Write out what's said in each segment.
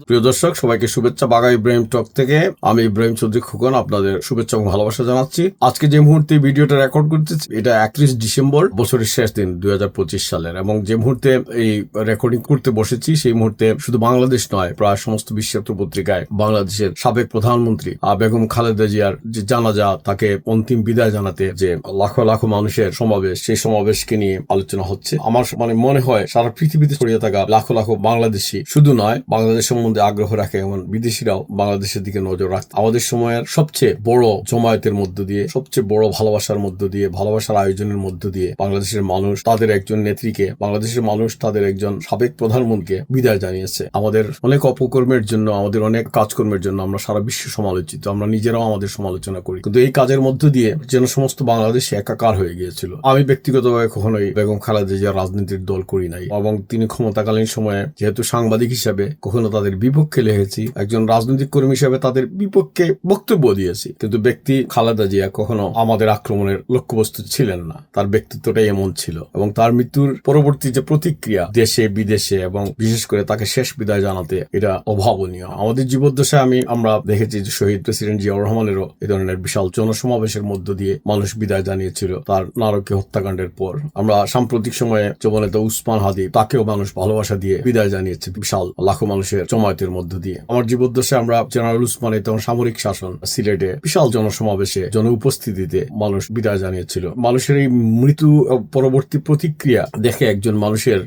প্রিয় দর্শক, সবাইকে শুভেচ্ছা বাঘা ইব্রাহিম টক থেকে। আমি ইব্রাহিম চৌধুরী খোকন আপনাদের শুভেচ্ছা এবং ভালোবাসা জানাচ্ছি। আজকে যে মুহূর্তে ভিডিওটা রেকর্ড করতেছি এটা 31 ডিসেম্বর, বছরের শেষ দিন 2025 সালের। এবং যে মুহূর্তে এই রেকর্ডিং করতে বসেছি সেই মুহূর্তে শুধু বাংলাদেশ নয়, প্রায় সমস্ত বিশ্বের পত্রিকায় বাংলাদেশের সাবেক প্রধানমন্ত্রী বেগম খালেদা জিয়ার যে জানাজা, তাকে অন্তিম বিদায় জানাতে যে লাখো লাখো মানুষের সমাবেশ, সেই সমাবেশকে নিয়ে আলোচনা হচ্ছে। আমার মনে হয় সারা পৃথিবীতে ছড়িয়ে থাকা লাখো লাখো বাংলাদেশি শুধু নয়, বাংলাদেশ সম্বন্ধে আগ্রহ রাখে এমন বিদেশিরাও বাংলাদেশের দিকে নজর রাখে। আমাদের সময়ের সবচেয়ে বড় জমায়েতের মধ্য দিয়ে, সবচেয়ে বড় ভালোবাসার মধ্য দিয়ে, ভালোবাসার আয়োজনের মধ্য দিয়ে বাংলাদেশের মানুষ তাদের একজন নেত্রীকে, বাংলাদেশের মানুষ তাদের একজন সাবেক প্রধানমন্ত্রীকে বিদায় জানিয়েছে। আমাদের অনেক অপকর্মের জন্য, আমাদের অনেক কাজকর্মের জন্য আমরা সারা বিশ্বে সমালোচিত, আমরা নিজেরাও আমাদের সমালোচনা করি, কিন্তু এই কাজের মধ্য দিয়ে যেন সমস্ত বাংলাদেশ একাকার হয়ে গিয়েছিল। আমি ব্যক্তিগতভাবে কখনোই বেগম খালেদা জিয়ার রাজনীতির দল করি নাই, এবং তিনি ক্ষমতাকালীন সময়ে যেহেতু সাংবাদিক হিসেবে কখনো তাদের বিপক্ষে লিখেছি, একজন রাজনৈতিক কর্মী হিসেবে তাদের বিপক্ষে বক্তব্য দিয়েছি, কিন্তু ব্যক্তি খালেদা জিয়া কখনো আমাদের আক্রমণের লক্ষ্যবস্তু ছিলেন না। তার ব্যক্তিত্বটাই এমন ছিল, এবং তার মৃত্যুর পরবর্তী যে প্রতিক্রিয়া দেশে বিদেশে এবং বিশেষ করে তাকে শেষ বিদায় জানাতে, এটা অভাবনীয়। আমাদের জীবদ্দশায় আমরা দেখেছি যে শহীদ প্রেসিডেন্ট জিয়াউর রহমানেরও এই ধরনের বিশাল জনসমাবেশের মধ্য দিয়ে মানুষ বিদায় জানিয়েছিল তার নারকীয় হত্যাকাণ্ডের পর। আমরা সাম্প্রতিক সময়ে যুবনেতা উসমান হাদি, তাকেও মানুষ ভালোবাসা দিয়ে বিদায় জানিয়েছে বিশাল লাখো মানুষের জমায়েতের মধ্য দিয়ে। আমার জীবদ্দশায় আমরা জেনারেল উসমানের তখন সামরিক শাসন সিলেটে বিশাল জনসমাবেশে, জন উপস্থিতিতে মানুষ বিদায় জানিয়েছিল। মানুষের এই মৃত্যু পরবর্তী প্রতিক্রিয়া দেখে একজন মানুষের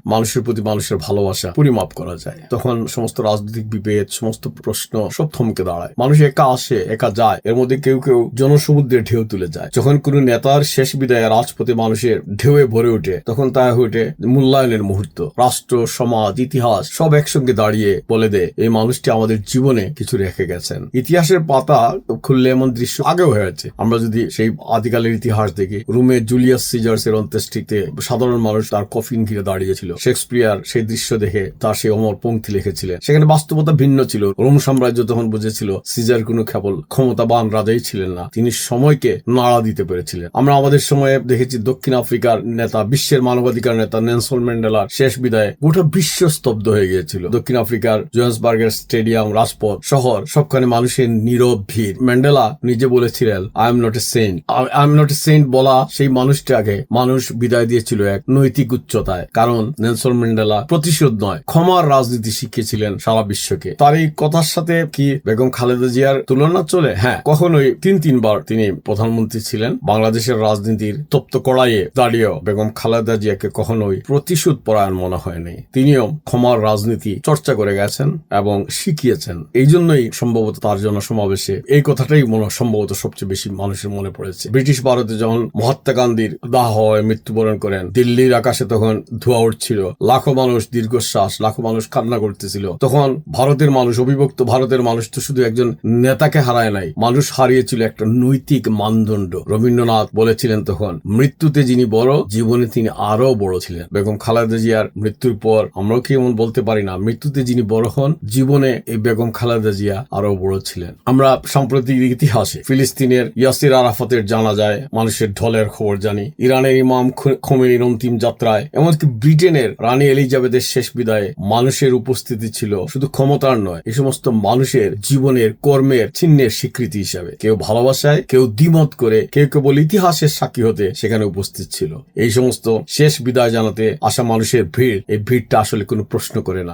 প্রতি মানুষের ভালোবাসা পরিমাপ করা যায়। তখন সমস্ত রাজনৈতিক বিভেদ, সমস্ত প্রশ্ন সব থমকে দাঁড়ায়। মানুষ একা আসে, একা যায়, এর মধ্যে কেউ কেউ জনসমুদ্রের ঢেউ তুলে যায়। যখন কোন নেতার শেষ বিদায় রাজপথে মানুষের ঢেউয়ে ভরে ওঠে, তখন তা হয়ে ওঠে মূল্যায়নের মুহূর্ত। রাষ্ট্র, সমাজ, ইতিহাস সব একসঙ্গে দাঁড়িয়ে বলে দেয় এই মানুষটি আমাদের জীবনে কিছু রেখে গেছেন। ইতিহাসের পাতা খুললে এমন দৃশ্য আগেও হয়েছে। আমরা যদি সেই আদিকালের ইতিহাস দেখি, রোমে জুলিয়াস সিজার্স এর অন্ত্যেষ্টিতে সাধারণ মানুষ তার কফিন ঘিরে দাঁড়িয়েছিল। শেক্সপিয়ার সেই দৃশ্য দেখে তার সেই অমর পংক্তি লিখেছিলেন। সেখানে বাস্তবতা ভিন্ন ছিল। রোম সাম্রাজ্য তখন বুঝেছিল সিজার কোনো কেবল ক্ষমতাবান রাজাই ছিলেন না, তিনি সময়কে নাড়া দিতে পেরেছিলেন। আমরা আমাদের সময়ে দেখেছি দক্ষিণ আফ্রিকার নেতা, বিশ্বের মানবাধিকার নেতা নেলসন ম্যান্ডেলার শেষ বিদায়ে গোটা বিশ্ব স্তব্ধ হয়ে গিয়েছিল। দক্ষিণ আফ্রিকার জোহান্সবার্গের স্টেডিয়াম, রাজপথ, শহর, সবখানে মানুষের নীরব ভিড়। ম্যান্ডেলা নিজে বলেছিলেন I am not a saint. I am not a saint বলা সেই মানুষটাকে মানুষ বিদায় দিয়েছিল এক নৈতিক উচ্চতায়, কারণ নেলসন ম্যান্ডেলা প্রতিশোধ নয়, ক্ষমার রাজনীতি শিখিয়েছিলেন সারা বিশ্বকে। তার এই কথার সাথে কি বেগম খালেদা জিয়ার তুলনা চলে? হ্যাঁ, কখনোই। তিনবার তিনি প্রধানমন্ত্রী ছিলেন। বাংলাদেশের রাজনীতির তপ্ত কড়াইয়ে দাঁড়িয়েও বেগম খালেদা জিয়াকে কখনোই প্রতিশোধ পরায়ণ মনে হয়নি। তিনিও ক্ষমার রাজনীতি চর্চা করে গেছেন এবং শিখিয়েছেন। এই জন্যই সম্ভবত তার জন্য সমাবেশে এই কথাটাই সম্ভবত সবচেয়ে বেশি মানুষের মনে পড়েছে। ব্রিটিশ ভারতে যখন মহাত্মা গান্ধীর দাহ হয়ে মৃত্যুবরণ করেন, দিল্লির আকাশে তখন ধোঁয়া উঠছিল, লাখো মানুষ দীর্ঘশ্বাস, লাখো মানুষ কান্না করতেছিল। তখন ভারতের মানুষ, অবিভক্ত ভারতের মানুষ তো শুধু একজন নেতাকে হারায় নাই, মানুষ হারিয়েছিল একটা নৈতিক মানদণ্ড। রবীন্দ্রনাথ বলেছিলেন তখন, মৃত্যুতে যিনি বড়, জীবনে তিনি আরো বড় ছিলেন। বেগম খালেদা জিয়ার মৃত্যুর পর আমরাও কি এমন বলতে পারি না, মৃত্যুতে যিনি বড় হন, জীবনে এই বেগম খালেদা জিয়া আরো বড় ছিলেন। আমরা সাম্প্রতিক ইতিহাসে ফিলিস্তিনের ইয়াসির আরাফাতের জানাজায় মানুষের ঢলের খবর জানি, ইরানের ইমাম খোমেনির অন্তিম যাত্রায়, এমনকি ব্রিটেনের রানী এলিজাবেথের শেষ বিদায়ে মানুষের উপস্থিতি ছিল শুধু ক্ষমতার নয়, এই সমস্ত মানুষের জীবনের, কর্মের চিহ্নের স্বীকৃতি হিসাবে। কেউ ভালোবাসায়, কেউ দ্বিমত করে, কেউ কেবল ইতিহাসের সাক্ষী হতে সেখানে উপস্থিত ছিল। এই সমস্ত শেষ বিদায় জানাতে আসা মানুষের ভিড়, এই ভিড়টা আসলে কোনো প্রশ্ন করে না।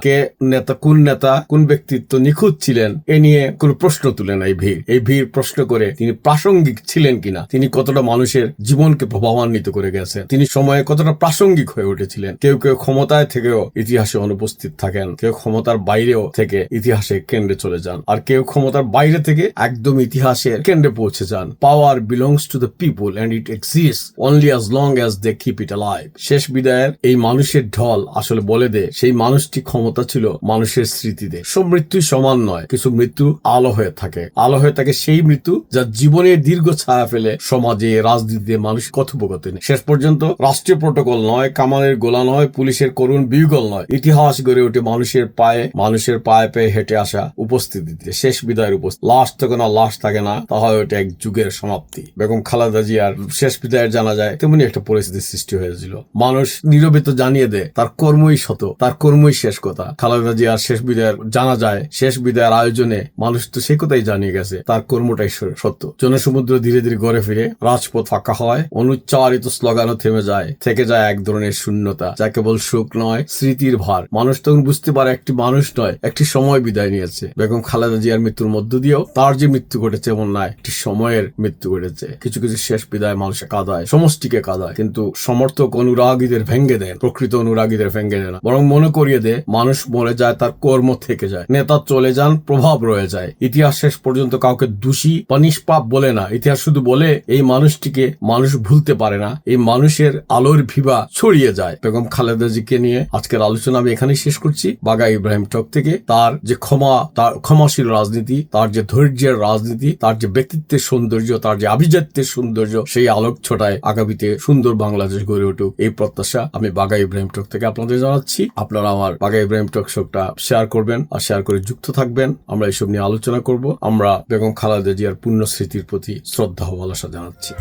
কোন নেতা, কোন ব্যক্তিত্ব নিখুঁত ছিলেন এ নিয়ে কোনো প্রশ্ন তুলে না। এই ভিড় প্রশ্ন করে তিনি প্রাসঙ্গিক ছিলেন কিনা, তিনি কতটা মানুষের জীবনকে প্রভাবান্বিত করে গেছেন, তিনি সময়ে কতটা প্রাসঙ্গিক হয়ে উঠেছিলেন। কেউ কেউ ক্ষমতায় থেকেও ইতিহাসে অনুপস্থিত থাকেন, কেউ ক্ষমতার বাইরেও থেকে ইতিহাসে কেন্দ্রে চলে যান, আর কেউ ক্ষমতার বাইরে থেকে একদম ইতিহাসের কেন্দ্রে পৌঁছে যান। Power belongs to the people and it exists only as long as they keep it alive. শেষ বিদায়ের এই মানুষের ঢল আসলে বলে দেয় সেই মানুষটি ক্ষমতা ছিল মানুষের স্মৃতিতে। সব মৃত্যুই সমান নয়, কিছু মৃত্যু আলো হয়ে থাকে। আলো হয়ে থাকে সেই মৃত্যু যা জীবনের দীর্ঘ ছায়া ফেলে সমাজে, রাজনীতিতে, মানুষ কথোপকথনে। শেষ পর্যন্ত রাষ্ট্রীয় প্রটোকল নয়, কামানের গোলা নয়, পুলিশের করুণ বিউগল নয়, ইতিহাস গড়ে ওঠে মানুষের পায়ে পেয়ে হেঁটে আসা উপস্থিতিতে। শেষ বিদায়ের উপস্থিতি, লাশ তখন আর লাশ থাকে না, তা হয় ওটা এক যুগের সমাপ্তি। বেগম খালেদা জিয়ার শেষ বিদায়ের জানা যায় তেমনি একটা পরিস্থিতির সৃষ্টি হয়েছিল। মানুষ নীরবে তো জানিয়ে দেয় তার কর্মই শত, তার কর্মই শেষ কথা। খালেদা জিয়ার শেষ বিদায়ের বিদায়ের জানা যায়, শেষ বিদায়ের আয়োজনে মানুষ তো সে কথাই জানিয়ে গেছে, তার কর্মটাই সত্য। জনসমুদ্র ধীরে ধীরে গড়ে ফিরে, রাজপথ ফাঁকা হয়, অনুচ্চারিত স্লোগানও থেমে যায়, থেকে যায় এক ধরনের শূন্যতা, যা কেবল সুখ নয়, স্মৃতির ভার। মানুষ তখন বুঝতে পারে একটি মানুষ নয়, একটি সময় বিদায় নিয়েছে। বেগম খালেদা জিয়ার মৃত্যুর মধ্য দিয়েও তার যে মৃত্যু ঘটেছে এমন নয়, একটি সময়ের মৃত্যু ঘটেছে। কিছু কিছু শেষ বিদায় মানুষে কাঁদায়, সমষ্টিকে কাঁদায়, কিন্তু সমর্থক অনুরাগীদের ভেঙ্গে দেন, প্রকৃত অনুরাগীদের ভেঙ্গে দেয় না, বরং মনে করিয়ে দেয় মানুষ মরে যায়, তার কর্ম থেকে যায়, নেতা চলে যান, প্রভাব রয়ে যায়। ইতিহাস শেষ পর্যন্ত কাউকে দোষী বা নিষ্পাপ বলে না, ইতিহাস শুধু বলে এই মানুষটিকে মানুষ ভুলতে পারে না, এই মানুষের আলোর ভিবা ছড়িয়ে যায়। বেগম খালেদা জিকে নিয়ে আজকের আলোচনা আমি এখানেই শেষ করছি, বাঘা ইব্রাহিম টক থেকে। তার যে তার ক্ষমাশীল রাজনীতি, তার যে ধৈর্যের রাজনীতি, তার যে ব্যক্তিত্বের সৌন্দর্য, তার যে আভিজাত্যের সৌন্দর্য, সেই আলোক ছটায় আগামীতে সুন্দর বাংলাদেশ গড়ে উঠুক, এই প্রত্যাশা আমি বাঘা ইব্রাহিম টক থেকে আপনাদের জানাচ্ছি। আপনারা আমার বাঘা ইব্রাহিম টক শোটা শেয়ার করবেন আর শেয়ার করে যুক্ত থাকবেন। আমরা এইসব নিয়ে আলোচনা করব। আমরা বেগম খালেদা জিয়ার পুণ্য স্মৃতির প্রতি শ্রদ্ধা ও ভালোবাসা জানাচ্ছি।